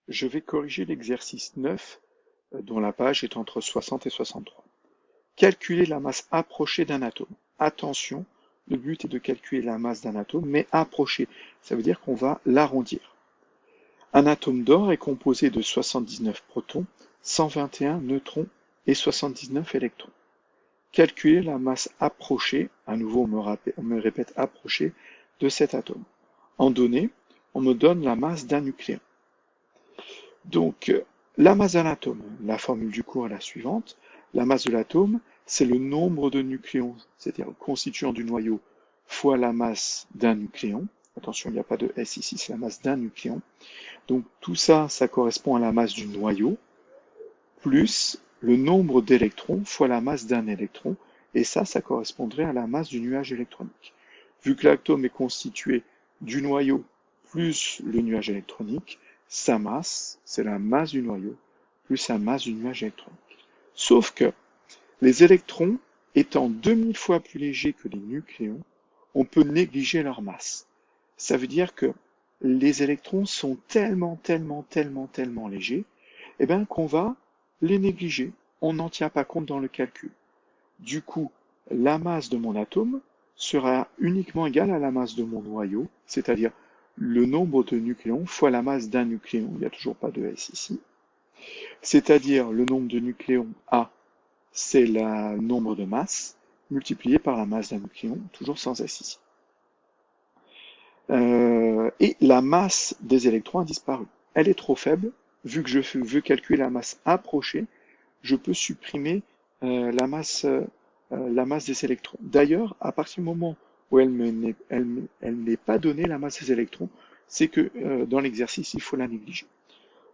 Je vais corriger l'exercice 9, dont la page est entre 60 et 63. Calculer la masse approchée d'un atome. Attention, le but est de calculer la masse d'un atome, mais approchée. Ça veut dire qu'on va l'arrondir. Un atome d'or est composé de 79 protons, 121 neutrons et 79 électrons. Calculer la masse approchée, à nouveau on me répète approchée, de cet atome. En données, on me donne la masse d'un nucléon. Donc, la masse d'un atome, la formule du cours est la suivante. La masse de l'atome, c'est le nombre de nucléons, c'est-à-dire constituant du noyau, fois la masse d'un nucléon. Attention, il n'y a pas de S ici, c'est la masse d'un nucléon. Donc tout ça, ça correspond à la masse du noyau, plus le nombre d'électrons fois la masse d'un électron, et ça correspondrait à la masse du nuage électronique. Vu que l'atome est constitué du noyau plus le nuage électronique, sa masse, c'est la masse du noyau plus la masse du nuage électronique. Sauf que les électrons étant 2000 fois plus légers que les nucléons, on peut négliger leur masse. Ça veut dire que les électrons sont tellement légers, qu'on va les négliger. On n'en tient pas compte dans le calcul. Du coup, la masse de mon atome sera uniquement égale à la masse de mon noyau, c'est-à-dire le nombre de nucléons fois la masse d'un nucléon, il n'y a toujours pas de S ici, c'est-à-dire le nombre de nucléons A, c'est le nombre de masses, multiplié par la masse d'un nucléon, toujours sans S ici. Et la masse des électrons a disparu. Elle est trop faible, vu que je veux calculer la masse approchée, je peux supprimer la masse des électrons. D'ailleurs, à partir du moment où elle n'est pas donnée, la masse des électrons, c'est que dans l'exercice, il faut la négliger.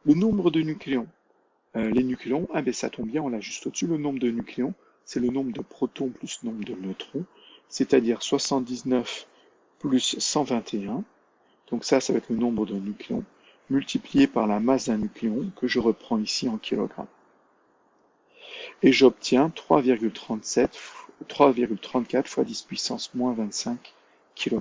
Le nombre de nucléons. Les nucléons, ça tombe bien, on l'a juste au-dessus. Le nombre de nucléons, c'est le nombre de protons plus le nombre de neutrons, c'est-à-dire 79 plus 121. Donc ça va être le nombre de nucléons, multiplié par la masse d'un nucléon, que je reprends ici en kilogrammes. Et j'obtiens 3,34 fois 10 puissance moins 25 kg.